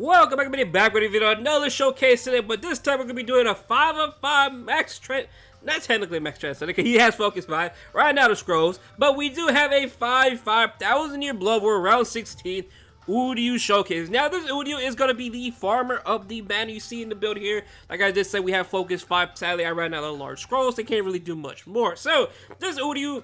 Welcome back, everybody, back with a video, another showcase today, but this time we're going to be doing a 5-on-5 max trend, not technically max trend, because he has focus 5, right now the scrolls, but we do have a 5,000 year blood war round 16 URYU showcase. Now this URYU is going to be the farmer of the banner you see in the build here. Like I just said, we have focus 5, sadly I ran out of large scrolls, they can't really do much more. So this URYU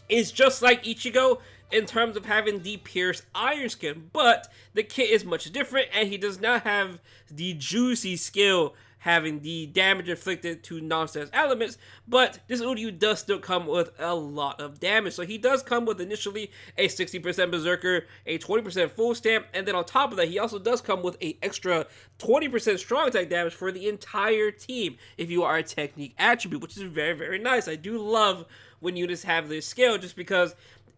is just like Ichigo in terms of having the pierced iron skin, but the kit is much different and he does not have the juicy skill having the damage inflicted to non-status elements, but this URYU does still come with a lot of damage. So he does come with initially a 60% berserker, a 20% full stamp, and then on top of that he also does come with a extra 20% strong attack damage for the entire team if you are a technique attribute, which is very, very nice. I do love when units have this skill just because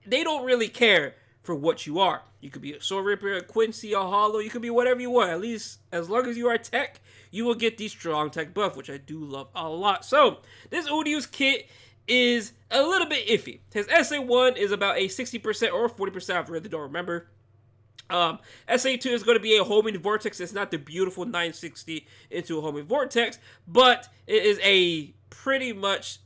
they don't really care for what you are. You could be a Sword Ripper, a Quincy, a Hollow, you could be whatever you want. At least, as long as you are tech, you will get the strong tech buff, which I do love a lot. So, this URYU's kit is a little bit iffy. His SA1 is about a 60% or 40%, I really don't remember. SA2 is going to be a homing vortex. It's not the beautiful 960 into a homing vortex, but it is a pretty much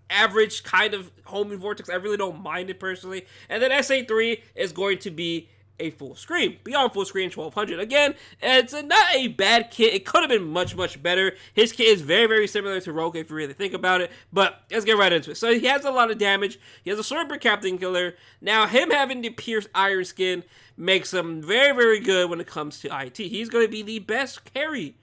average kind of homing vortex. I really don't mind it personally. And then SA3 is going to be a full screen, beyond full screen 1200. Again, it's not a bad kit. It could have been much better. His kit is very, very similar to Rogue if you really think about it, but let's get right into it. So he has a lot of damage. He has a Sword Ripper Captain Killer. Now him having the pierced iron skin makes him very, very good when it comes to IT. He's going to be the best carry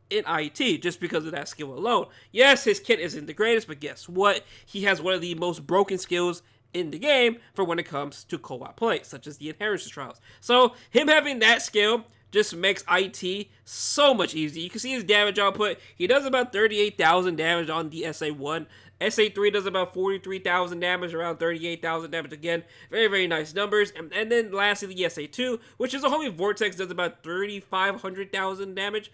in IT just because of that skill alone. Yes, his kit isn't the greatest, but guess what? He has one of the most broken skills in the game for when it comes to co-op play, such as the Inheritance Trials. So him having that skill just makes IT so much easier. You can see his damage output. He does about 38,000 damage on the SA1. SA3 does about 43,000 damage, around 38,000 damage. Again, very, very nice numbers. And then lastly, the SA2, which is a homing vortex, does about 3,500,000 damage.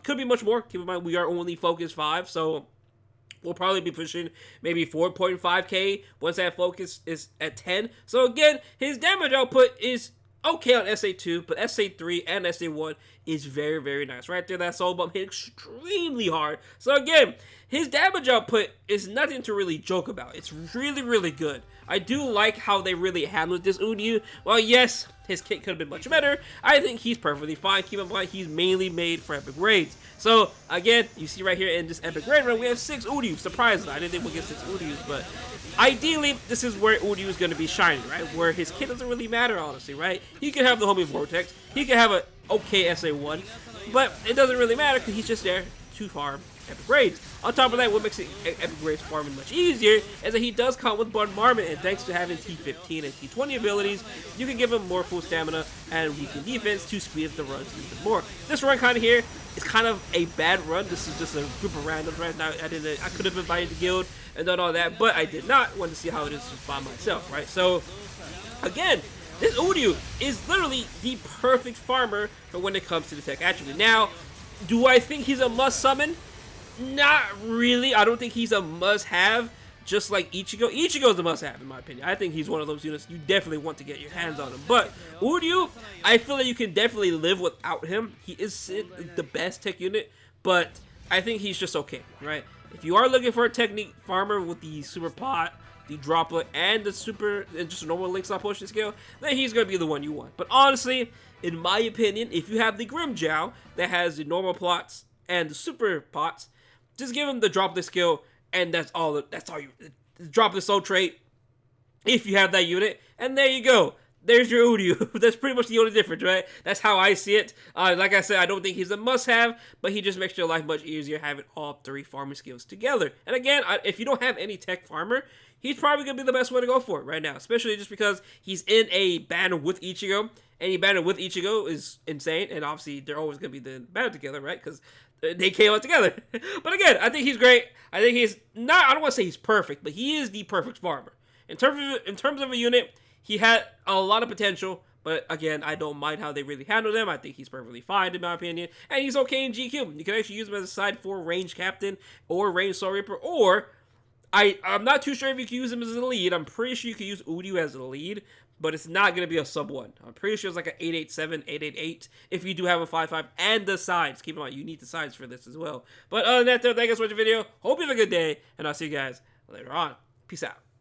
Could be much more. Keep in mind, we are only focus 5, so we'll probably be pushing maybe 4.5k once that focus is at 10. So again, his damage output is okay on SA2, but SA3 and SA1 is very, very nice. Right there, that soul bump hit extremely hard. So again, his damage output is nothing to really joke about. It's really, really good. I do like how they really handled this URYU. Well, yes, his kit could have been much better. I think he's perfectly fine. Keep in mind, he's mainly made for epic raids. So, again, you see right here in this epic raid run, we have 6 URYUs. Surprisingly, I didn't think we'd get 6 URYUs, but ideally, this is where URYU is going to be shining, right? Where his kit doesn't really matter, honestly, right? He can have the homing vortex. He can have an okay SA1, but it doesn't really matter because he's just there to farm epic raids. On top of that, what makes it epic raids farming much easier is that he does come with bombardment, and thanks to having T15 and T20 abilities, you can give him more full stamina and weaken defense to speed up the runs even more. This run kind of here is kind of a bad run. This is just a group of randoms right now. I could have invited the guild and done all that, but I did not want to see how it is just by myself, right? So again, this URYU is literally the perfect farmer for when it comes to the tech attribute. Now, do I think he's a must summon? Not really. I don't think he's a must-have, just like Ichigo. Ichigo's a must-have, in my opinion. I think he's one of those units you definitely want to get your hands on him. But URYU, I feel that you can definitely live without him. He is the best tech unit, but I think he's just okay, right? If you are looking for a technique farmer with the super pot, the droplet, and the super, and just a normal link stop potion skill, then he's going to be the one you want. But honestly, in my opinion, if you have the Grimmjow that has the normal plots and the super pots, just give him the droplet skill, and that's all you, droplet soul trait, if you have that unit, and there you go. There's your URYU. That's pretty much the only difference, right? That's how I see it. Like I said, I don't think he's a must-have, but he just makes your life much easier having all 3 farming skills together. And again, if you don't have any tech farmer, he's probably going to be the best one to go for it right now, especially just because he's in a banner with Ichigo. Any banner with Ichigo is insane, and obviously they're always going to be the banner together, right? Because they came out together. But again, I think he's great. I think he's not, I don't want to say he's perfect, but he is the perfect farmer. In terms of a unit, he had a lot of potential, but again, I don't mind how they really handled him. I think he's perfectly fine in my opinion, and he's okay in GQ. You can actually use him as a side 4 range captain or range Soul Reaper, or I'm not too sure if you can use him as a lead. I'm pretty sure you can use URYU as a lead, but it's not going to be a sub 1. I'm pretty sure it's like an 887, 888 if you do have a 5.5 and the sides. Keep in mind, you need the sides for this as well. But other than that, though, thank you guys for watching the video. Hope you have a good day, and I'll see you guys later on. Peace out.